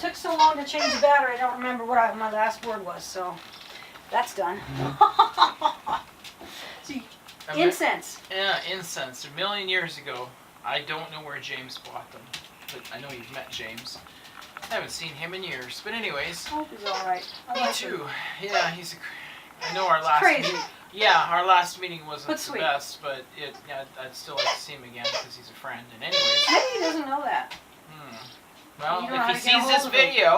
took so long to change the battery, I don't remember what my last word was, so that's done. See, incense. Yeah, incense. A million years ago. I don't know where James bought them, but I know you've met James. I haven't seen him in years, but anyways. I hope he's all right. Me too. Yeah, he's. I know our last. Crazy. Yeah, our last meeting wasn't But the sweet. best, but I'd still like to see him again because he's a friend. And anyways. Maybe he doesn't know that. Well, You don't know how if to he get a sees this hold of him. video.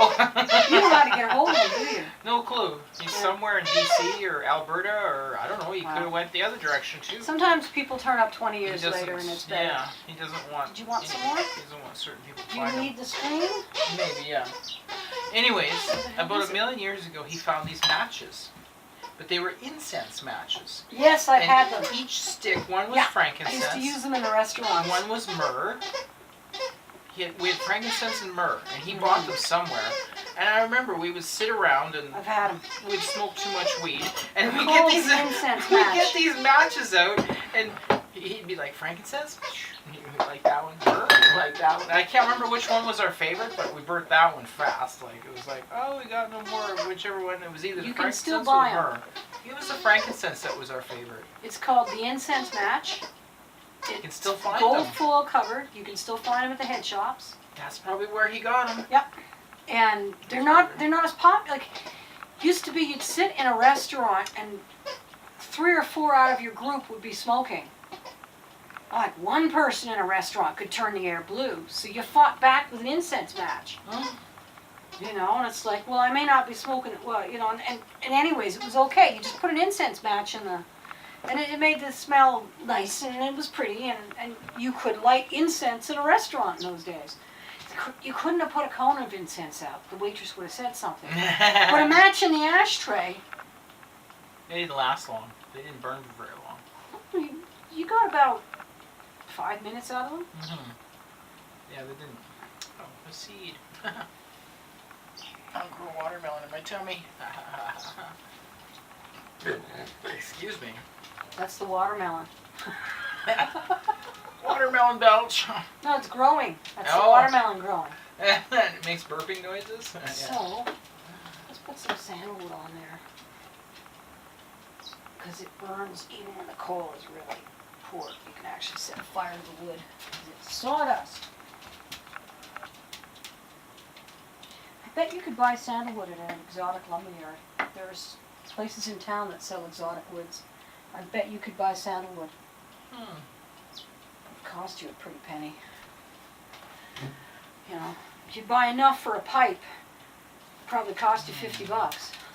You don't know how to get a hold of him, do you? No clue. He's somewhere in DC or Alberta or I don't know. He could have went the other direction too. Sometimes people turn up 20 years later and it's better. Yeah, he doesn't want. Did you want some more? He doesn't want certain people to Do you find him. need the screen? Maybe, yeah. Anyways, about a million years ago, he found these matches. But they were incense matches. Yes, I've had them. Each stick, one was I frankincense. used to use them in the restaurant. One was myrrh. We had frankincense and myrrh, and he bought them somewhere. And I remember we would sit around and I've had them. we'd smoke too much weed, and They're we get called these incense we match. get these matches out, and he'd be like frankincense, and he'd be like that one, myrrh, like that one. And I can't remember which one was our favorite, but we burnt that one fast. Like it was like, oh, we got no more of whichever one. It was either the You can frankincense still or buy the 'em. myrrh. It was the frankincense that was our favorite. It's called the incense match. You can still find gold them. foil covered. You can still find them at the head shops. That's probably where he got them. Yep. And they're not as popular. Like used to be, you'd sit in a restaurant and 3 or 4 out of your group would be smoking. Like one person in a restaurant could turn the air blue, so you fought back with an incense match. Oh. You know, and it's like, well, I may not be smoking. Well, you know, and anyways, it was okay. You just put an incense match in the, and it made the smell nice and it was pretty, and you could light incense in a restaurant in those days. You couldn't have put a cone of incense out. The waitress would have said something. Put a match in the ashtray. They didn't last long. They didn't burn for very long. You got about 5 minutes out of them. Mm-hmm. Yeah, they didn't. Oh, a seed. I'll grow watermelon in my tummy. Excuse me. That's the watermelon. Watermelon belch. No, it's growing. That's the Oh. watermelon growing. It makes burping noises. Yeah. So, let's put some sandalwood on there. Because it burns even when the coal is really poor. You can actually set fire to the wood. 'Cause it's sawdust. I bet you could buy sandalwood at an exotic lumberyard. There's places in town that sell exotic woods. I bet you could buy sandalwood. It would cost you a pretty penny. You know, if you buy enough for a pipe, it'd probably cost you $50.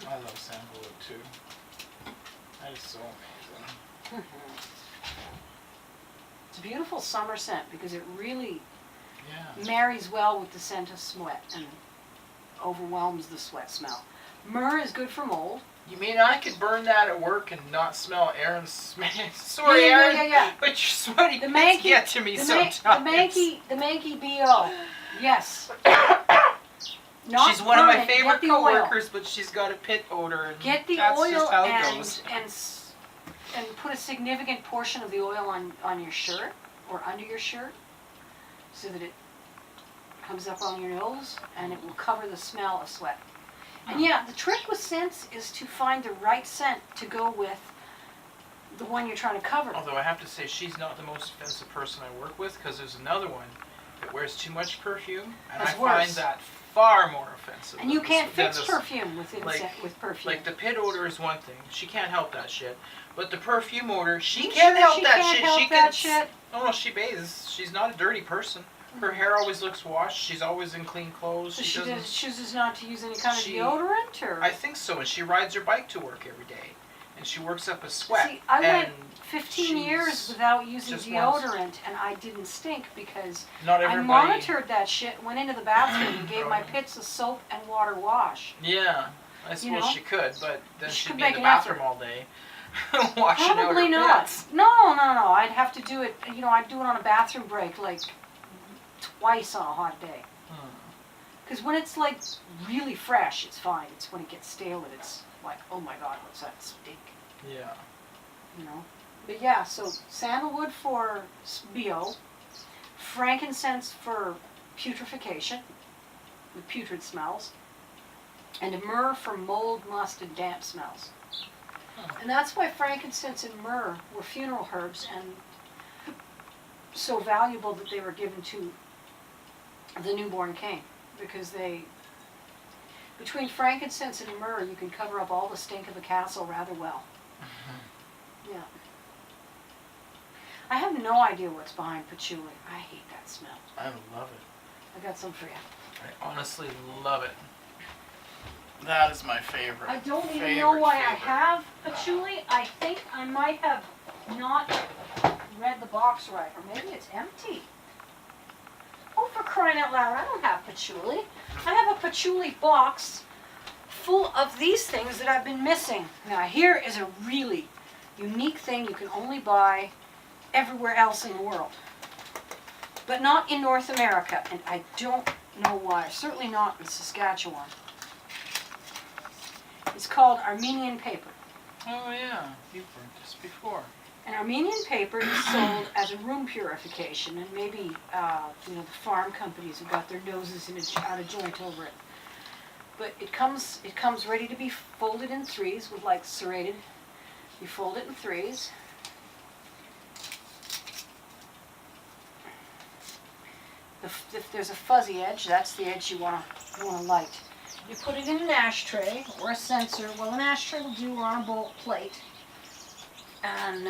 I love sandalwood too. That is so amazing. It's a beautiful summer scent because it really Yeah. marries well with the scent of sweat and overwhelms the sweat smell. Myrrh is good for mold. You mean I could burn that at work and not smell Aaron's smell? Sorry, Yeah, Aaron. yeah. But your sweaty The pits Mankey, get to me the sometimes. the Mankey B.O. Yes. Not She's one of my burn it, favorite get the oil. coworkers, but she's got a pit odor, and Get the that's oil just how it goes. and put a significant portion of the oil on your shirt or under your shirt so that it comes up on your nose and it will cover the smell of sweat. And yeah, the trick with scents is to find the right scent to go with the one you're trying to cover. Although I have to say, she's not the most offensive person I work with, because there's another one that wears too much perfume, and That's I find worse. that far more offensive. And you can't than fix this- perfume with perfume. Like the pit odor is one thing; she can't help that shit. But the perfume odor, she You can sure help she that can't shit. help She that can. shit? Oh no, she bathes. She's not a dirty person. Her hair always looks washed. She's always in clean clothes. So she doesn't. chooses not to use any kind of She- deodorant, or I think so, and she rides her bike to work every day, and she works up a sweat. See, I went and 15 she's years without using just wants- deodorant, and I didn't stink because not I everybody. monitored that shit, went into the bathroom and gave my Right. pits a soap and water wash. Yeah, I suppose know? she could, but then She she'd could be in make the an bathroom effort. all day, washing Probably out her not. pits. No. I'd have to do it, I'd do it on a bathroom break like twice on a hot day. Because when it's like really fresh, it's fine. It's when it gets stale that it's like, oh my God, what's that stink? Yeah. But yeah, so sandalwood for BO, frankincense for putrefaction, with putrid smells, and myrrh for mold, must, and damp smells. And that's why frankincense and myrrh were funeral herbs and so valuable that they were given to the newborn king, because between frankincense and myrrh, you can cover up all the stink of a castle rather well. Yeah. I have no idea what's behind patchouli. I hate that smell. I love it. I got some for you. I honestly love it. That is my favorite. I don't even know why I have patchouli. I think I might have not read the box right, or maybe it's empty. Oh, for crying out loud, I don't have patchouli. I have a patchouli box full of these things that I've been missing. Now, here is a really unique thing you can only buy everywhere else in the world, but not in North America, and I don't know why. Certainly not in Saskatchewan. It's called Armenian paper. Oh yeah, you've burnt this before. And Armenian paper is sold as a room purification, and maybe the farm companies have got their noses out of joint over it. But it comes ready to be folded in threes with like serrated. You fold it in threes. If there's a fuzzy edge, that's the edge you want to light. You put it in an ashtray or a censer. Well, an ashtray will do, or on a bolt plate. And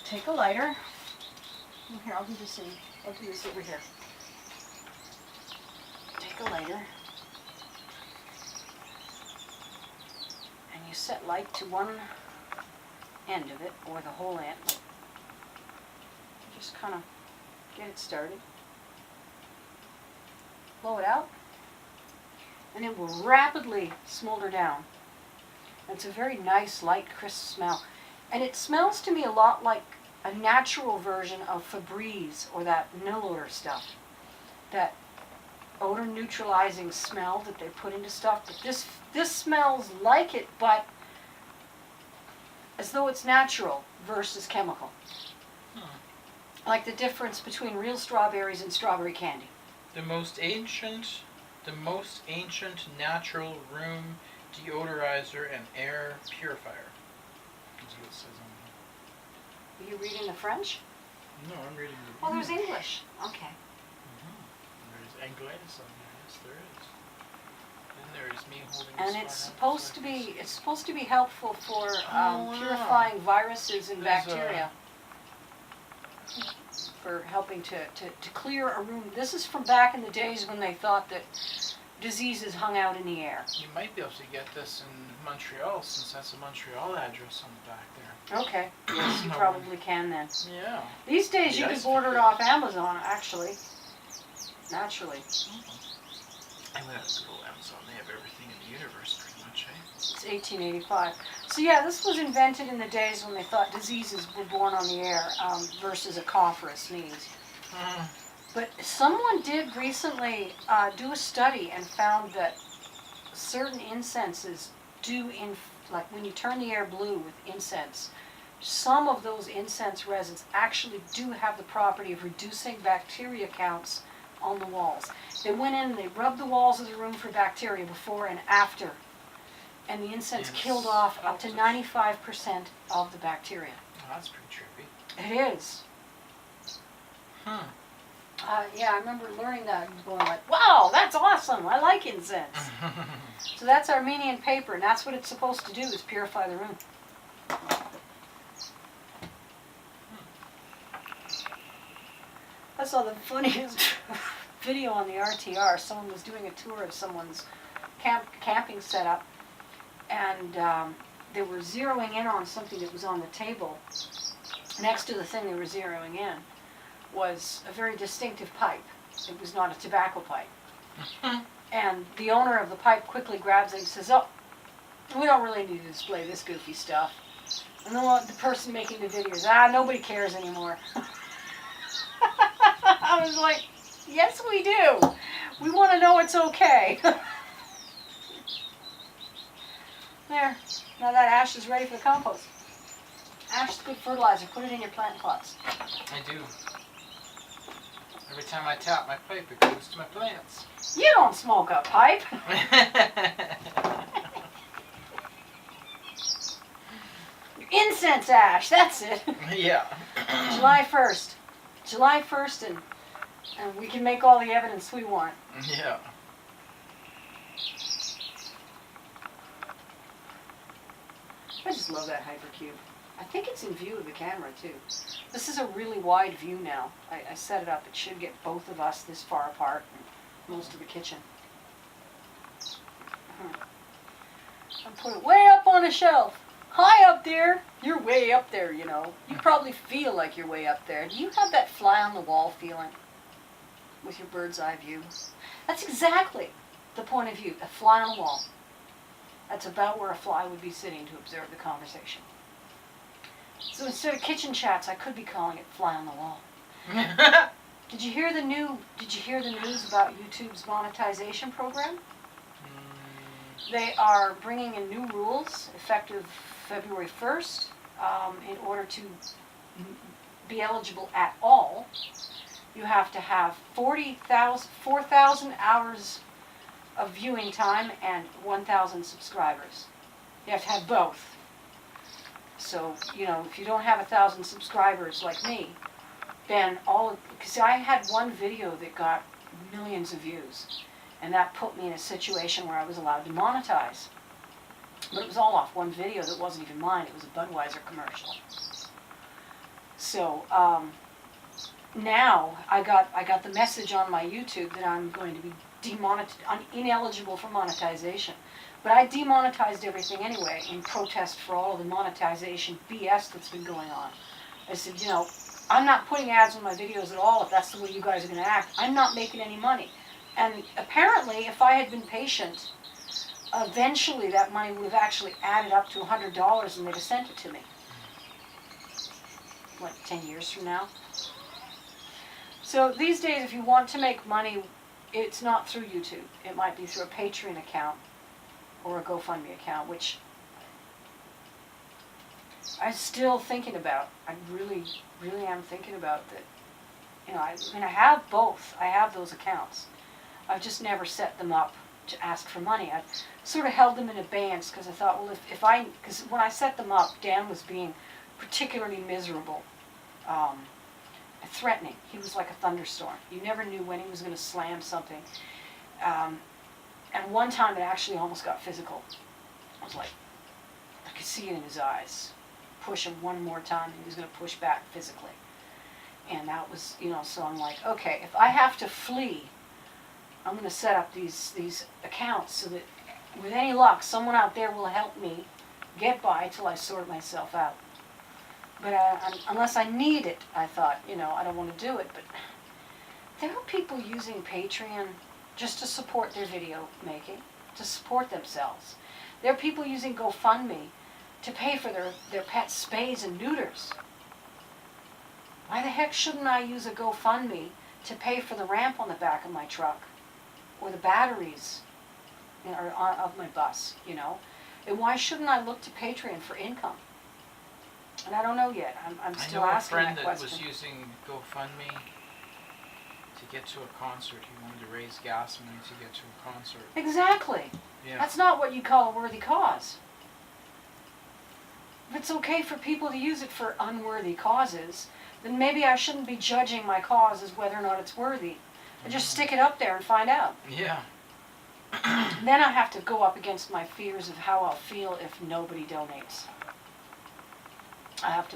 take a lighter. Here, I'll do this over here. Take a lighter. And you set light to one end of it, or the whole end. Just kind of get it started. Blow it out, and it will rapidly smolder down. And it's a very nice, light, crisp smell. And it smells to me a lot like a natural version of Febreze or that nil odor stuff. That odor neutralizing smell that they put into stuff. But this smells like it, but as though it's natural versus chemical. Like the difference between real strawberries and strawberry candy. The most ancient natural room deodorizer and air purifier. That's what it says on Are you reading the French? there. No, I'm reading the Oh, there's English. Okay. There's Anglais on there. Yes, there is. And there is me holding And this it's one out. supposed to be helpful for wow. purifying viruses and There's bacteria. For helping to clear a room. This is from back in the days when they thought that diseases hung out in the air. You might be able to get this in Montreal, since that's a Montreal address on the back there. Okay. Yes, you probably can then. Yeah. These days you can order it off Amazon, actually. Naturally. I went out to go Amazon. They have everything in the universe, pretty much, eh? It's 1885. So yeah, this was invented in the days when they thought diseases were born on the air versus a cough or a sneeze. But someone did recently do a study and found that certain incenses like when you turn the air blue with incense, some of those incense resins actually do have the property of reducing bacteria counts on the walls. They went in and they rubbed the walls of the room for bacteria before and after. And the incense killed off up to 95% of the bacteria. Oh, that's pretty trippy. It is. Yeah, I remember learning that and going like, wow, that's awesome. I like incense. So that's Armenian paper, and that's what it's supposed to do, is purify the room. I saw the funniest video on the RTR. Someone was doing a tour of someone's camping setup, and they were zeroing in on something that was on the table. Next to the thing they were zeroing in was a very distinctive pipe. It was not a tobacco pipe. And the owner of the pipe quickly grabs it and says, oh, we don't really need to display this goofy stuff. And the person making the video is, nobody cares anymore. I was like, yes we do. We want to know it's okay. There. Now that ash is ready for the compost. Ash is good fertilizer. Put it in your plant pots. I do. Every time I tap my pipe, it goes to my plants. You don't smoke a pipe. Incense ash, that's it. Yeah. July 1st. July 1st, and we can make all the evidence we want. Yeah. I just love that hypercube. I think it's in view of the camera too. This is a really wide view now. I set it up. It should get both of us this far apart and most of the kitchen. I put it way up on a shelf. High up there. You're way up there, you know. You probably feel like you're way up there. Do you have that fly on the wall feeling with your bird's eye view? That's exactly the point of view, a fly on the wall. That's about where a fly would be sitting to observe the conversation. So instead of kitchen chats, I could be calling it fly on the wall. Did you hear the news about YouTube's monetization program? They are bringing in new rules effective February 1st. In order to be eligible at all, you have to have 4,000 hours of viewing time and 1,000 subscribers. You have to have both. So, you know, if you don't have 1,000 subscribers like me, then because I had one video that got millions of views, and that put me in a situation where I was allowed to monetize. But it was all off one video that wasn't even mine. It was a Budweiser commercial. So now I got the message on my YouTube that I'm going to be ineligible for monetization. But I demonetized everything anyway in protest for all of the monetization BS that's been going on. I said, you know, I'm not putting ads on my videos at all if that's the way you guys are going to act. I'm not making any money. And apparently, if I had been patient, eventually that money would have actually added up to $100 and they'd have sent it to me. What, 10 years from now? So these days, if you want to make money, it's not through YouTube. It might be through a Patreon account or a GoFundMe account, which I'm still thinking about. I really, really am thinking about that. You know, I have both. I have those accounts. I've just never set them up to ask for money. I've sort of held them in abeyance because I thought, well, because when I set them up, Dan was being particularly miserable, threatening. He was like a thunderstorm. You never knew when he was going to slam something. And one time it actually almost got physical. I was like, I could see it in his eyes. Push him one more time, he was going to push back physically. And that was, you know, so I'm like, okay, if I have to flee, I'm going to set up these accounts so that with any luck, someone out there will help me get by till I sort myself out. But unless I need it, I thought, you know, I don't want to do it. But there are people using Patreon just to support their video making, to support themselves. There are people using GoFundMe to pay for their pets' spays and neuters. Why the heck shouldn't I use a GoFundMe to pay for the ramp on the back of my truck or the batteries of my bus, you know? And why shouldn't I look to Patreon for income? And I don't know yet. I'm still asking that question. I know a friend that was using GoFundMe to get to a concert. He wanted to raise gas money to get to a concert. Exactly. Yeah. That's not what you call a worthy cause. If it's okay for people to use it for unworthy causes, then maybe I shouldn't be judging my cause as whether or not it's worthy. I just stick it up there and find out. Yeah. Then I have to go up against my fears of how I'll feel if nobody donates. I have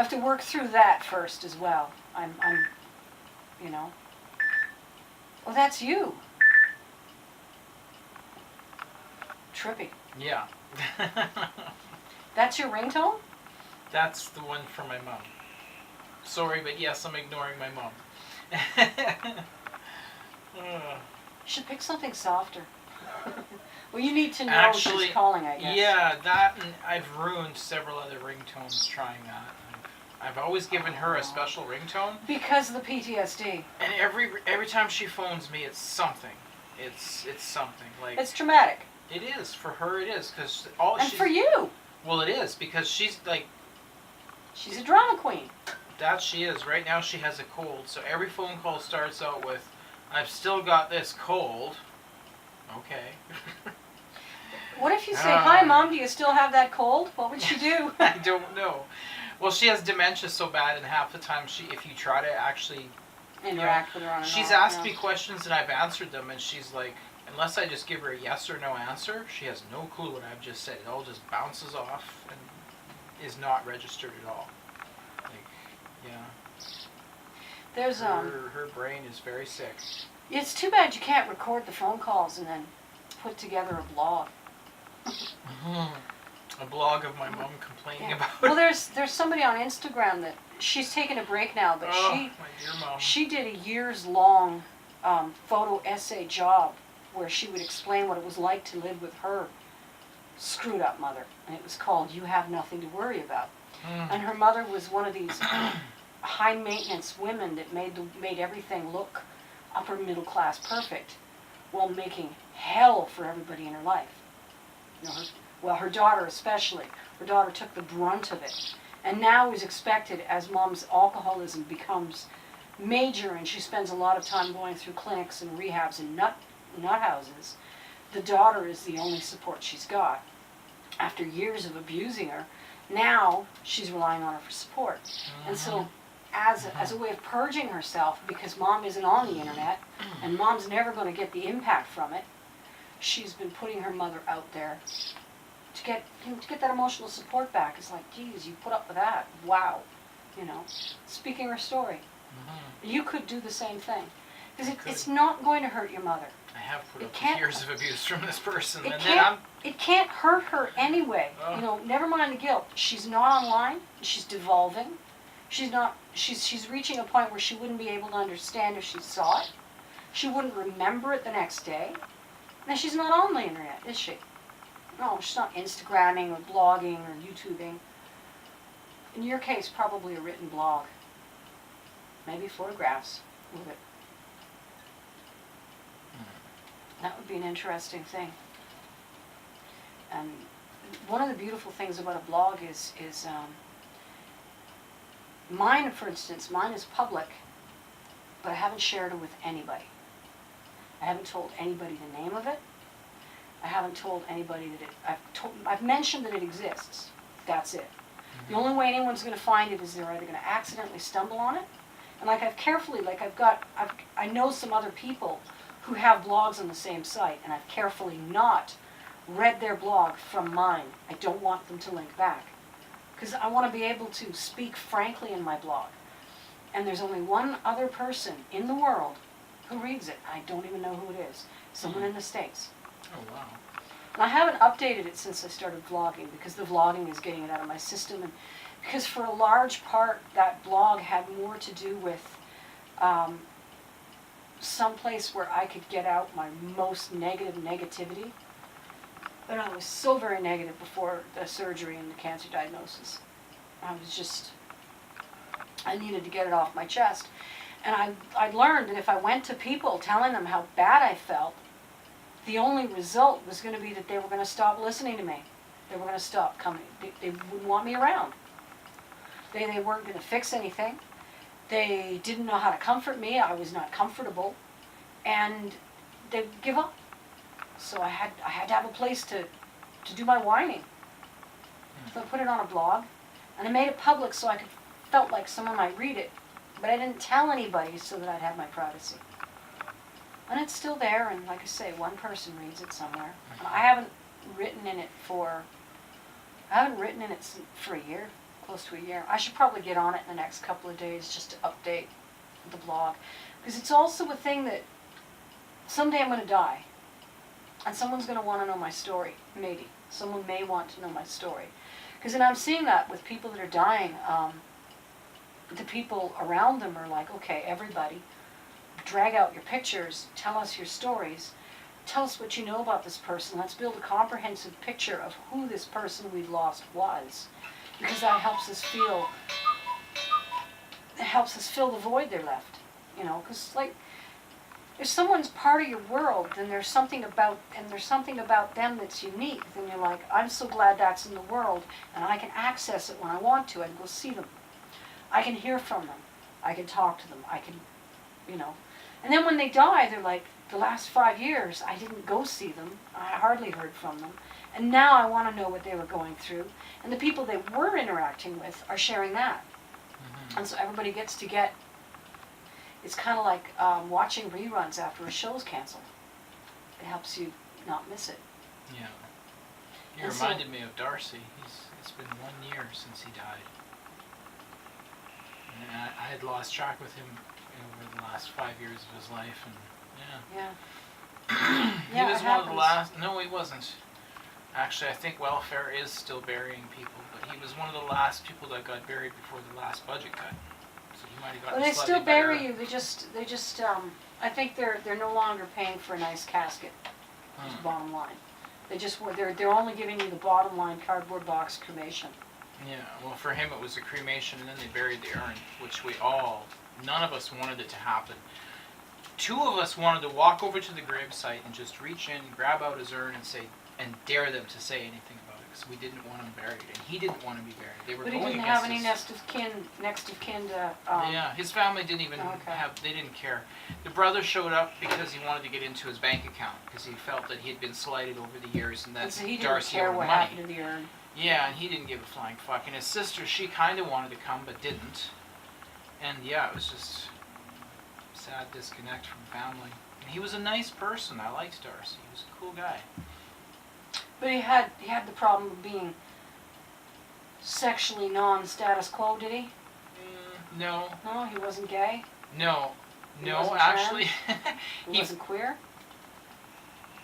to work through that first as well. I'm you know. Oh, that's you. Trippy. Yeah. That's your ringtone? That's the one for my mom. Sorry, but yes, I'm ignoring my mom. You should pick something softer. Well, you need to know she's calling, I guess. Yeah, that, and I've ruined several other ringtones trying that. I've always given her a special ringtone. Because of the PTSD. And every time she phones me, it's something. It's something. Like, it's traumatic. It is. For her, it is. And for you. Well, it is, because she's like... She's a drama queen. That she is. Right now she has a cold. So every phone call starts out with, I've still got this cold. Okay. What if you say, hi Mom, do you still have that cold? What would she do? I don't know. Well, she has dementia so bad, and half the time if you try to actually Interact with her on and she's off, asked me questions and I've answered them, and she's like, unless I just give her a yes or no answer, she has no clue what I've just said. It all just bounces off and is not registered at all. Like, yeah. There's Her brain is very sick. It's too bad you can't record the phone calls and then put together a blog. A blog of my mom complaining about Well, it. there's somebody on Instagram that she's taking a break now, but Oh, my dear mom. she did a years-long photo essay job where she would explain what it was like to live with her screwed up mother, and it was called "You Have Nothing to Worry About." And her mother was one of these high maintenance women that made everything look upper middle class perfect, while making hell for everybody in her life. You know, her daughter especially. Her daughter took the brunt of it, and now is expected, as mom's alcoholism becomes major and she spends a lot of time going through clinics and rehabs and nut houses. The daughter is the only support she's got. After years of abusing her, now she's relying on her for support. And so as a way of purging herself, because mom isn't on the internet and mom's never going to get the impact from it, she's been putting her mother out there to get that emotional support back. It's like, geez, you put up with that. Wow. You know, speaking her story. You could do the same thing. Because it's not going to hurt your mother. I have put up with years of abuse from this person. It can't hurt her anyway. Oh. You know, never mind the guilt. She's not online. She's devolving. She's reaching a point where she wouldn't be able to understand if she saw it. She wouldn't remember it the next day. Now, she's not on the internet, is she? No, she's not Instagramming or blogging or YouTubing. In your case, probably a written blog. Maybe photographs with it. That would be an interesting thing. And one of the beautiful things about a blog is mine, for instance, mine is public, but I haven't shared it with anybody. I haven't told anybody the name of it. I haven't told anybody that I've mentioned that it exists. That's it. The only way anyone's going to find it is they're either going to accidentally stumble on it, and I know some other people who have blogs on the same site, and I've carefully not read their blog from mine. I don't want them to link back, because I want to be able to speak frankly in my blog. And there's only one other person in the world who reads it. I don't even know who it is. Someone in the States. Oh, wow. And I haven't updated it since I started vlogging, because the vlogging is getting it out of my system, and because for a large part that blog had more to do with some place where I could get out my most negativity. But I was so very negative before the surgery and the cancer diagnosis. I needed to get it off my chest. And I learned that if I went to people telling them how bad I felt, the only result was going to be that they were going to stop listening to me. They were going to stop coming. They wouldn't want me around. They weren't going to fix anything. They didn't know how to comfort me. I was not comfortable. And they'd give up. So I had to have a place to do my whining. So I put it on a blog. And I made it public so I felt like someone might read it. But I didn't tell anybody so that I'd have my privacy. And it's still there, and like I say, one person reads it somewhere. And I haven't written in it for a year, close to a year. I should probably get on it in the next couple of days just to update the blog. Because it's also a thing that someday I'm going to die. And someone's going to want to know my story, maybe. Someone may want to know my story. Because then I'm seeing that with people that are dying. The people around them are like, okay, everybody, drag out your pictures, tell us your stories, tell us what you know about this person. Let's build a comprehensive picture of who this person we've lost was, because that helps us fill the void they're left. You know, because like, if someone's part of your world, then there's something about them that's unique. Then you're like, I'm so glad that's in the world, and I can access it when I want to. I can go see them. I can hear from them. I can talk to them. I can, you know. And then when they die, they're like, the last 5 years, I didn't go see them. I hardly heard from them. And now I want to know what they were going through. And the people they were interacting with are sharing that. And so everybody gets to get, it's kind of like watching reruns after a show's canceled. It helps you not miss it. Yeah. He And reminded me of Darcy. It's been 1 year since he died. And I had lost track with him over the last 5 years of his life, and Yeah. he was it one of the happens. last. No, he wasn't. Actually, I think welfare is still burying people, but he was one of the last people that got buried before the last budget cut. So he might have gotten Well, they slightly still bury better. you. They just. I think they're no longer paying for a nice casket. Is the bottom line. They're only giving you the bottom line cardboard box cremation. Yeah, well, for him it was a cremation, and then they buried the urn, which none of us wanted it to happen. 2 of us wanted to walk over to the gravesite and just reach in, grab out his urn, and dare them to say anything about it, because we didn't want him buried, and he didn't want to be buried. They were But he going didn't against have any his- next of kin to. yeah, his family didn't even Okay. they didn't care. The brother showed up because he wanted to get into his bank account, because he felt that he had been slighted over the years, and that And so he didn't Darcy care owed what money. happened to the urn. Yeah, and he didn't give a flying fuck. And his sister, she kind of wanted to come, but didn't. And yeah, it was just sad disconnect from family. And he was a nice person. I liked Darcy. He was a cool guy. But he had the problem of being sexually non-status quo, did he? No, No, he wasn't gay. no, He no. wasn't Actually, He He- wasn't queer.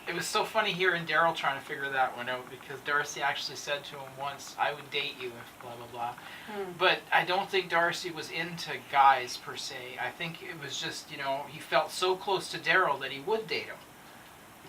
it was so funny hearing Daryl trying to figure that one out, because Darcy actually said to him once, "I would date you if blah blah blah." But I don't think Darcy was into guys per se. I think it was just, he felt so close to Daryl that he would date him.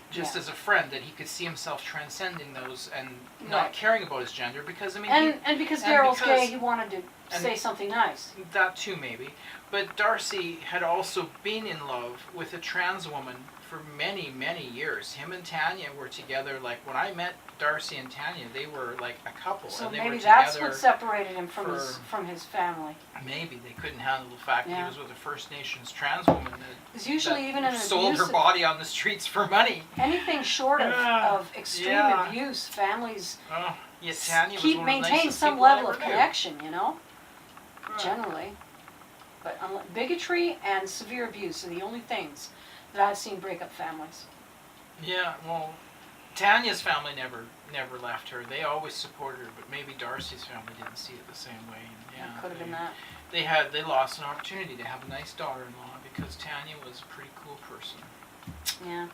Just Yeah. as a friend, that he could see himself transcending those and not Right. caring about his gender, because I mean, And because and Daryl's because- gay, he wanted to and- say something nice. that too maybe. But Darcy had also been in love with a trans woman for many, many years. Him and Tanya were together, like when I met Darcy and Tanya, they were like a couple. So and they maybe were that's together. what separated him from for- his family. Maybe they couldn't handle the fact that he Yeah. was with a First Nations trans woman Because usually that even in an sold her abusive, body on the streets for money. anything short of extreme Yeah. abuse, families Oh, yeah, Tanya was keep one of the maintain nicest some people I level ever of knew. connection, you know, Huh. generally. But bigotry and severe abuse are the only things that I've seen break up families. Yeah, well, Tanya's family never left her. They always supported her, but maybe Darcy's family didn't see it the same way. And yeah, It could have been that. They lost an opportunity to have a nice daughter-in-law because Tanya was a pretty cool person. Yeah.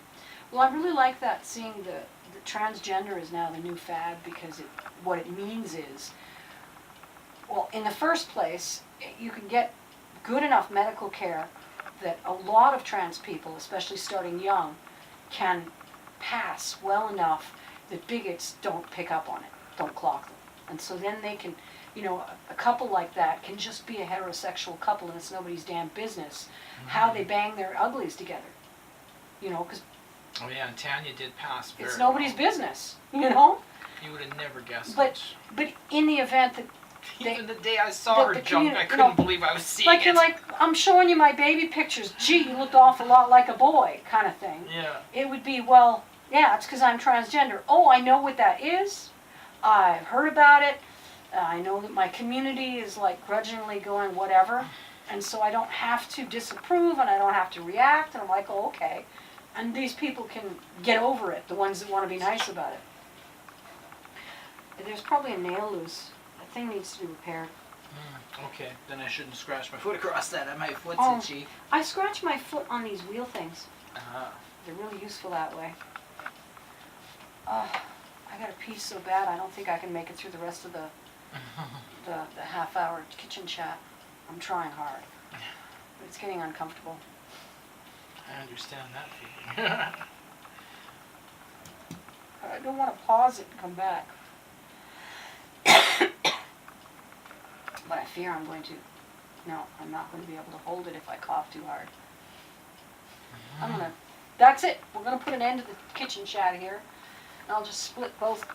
Well, I really like that, seeing the transgender is now the new fad, because what it means is, well, in the first place, you can get good enough medical care that a lot of trans people, especially starting young, can pass well enough that bigots don't pick up on it, don't clock them. And so then they can, a couple like that can just be a heterosexual couple, and it's nobody's damn business how they bang their uglies together. Because Oh yeah, and Tanya did pass very it's nobody's well. business, You would have never guessed But- it. But in the event that, Even the day I saw her the junk, commu- I you couldn't know, believe I was seeing like it. you're like, I'm showing you my baby pictures, gee, you looked awful lot like a boy, kind of thing. Yeah. It would be, well, yeah, it's because I'm transgender. Oh, I know what that is. I've heard about it. I know that my community is like grudgingly going whatever. And so I don't have to disapprove, and I don't have to react. And I'm like, oh, okay. And these people can get over it, the ones that want to be nice about it. There's probably a nail loose. That thing needs to be repaired. Okay, then I shouldn't scratch my foot across that. My foot's Oh. itchy. I scratch my foot on these wheel things. Uh-huh. They're really useful that way. I got to pee so bad, I don't think I can make it through the rest of the half-hour kitchen chat. I'm trying hard, but it's getting uncomfortable. I understand that feeling. I don't want to pause it and come back. But I fear I'm going to. No, I'm not going to be able to hold it if I cough too hard. That's it. We're going to put an end to the kitchen chat here. And I'll just split both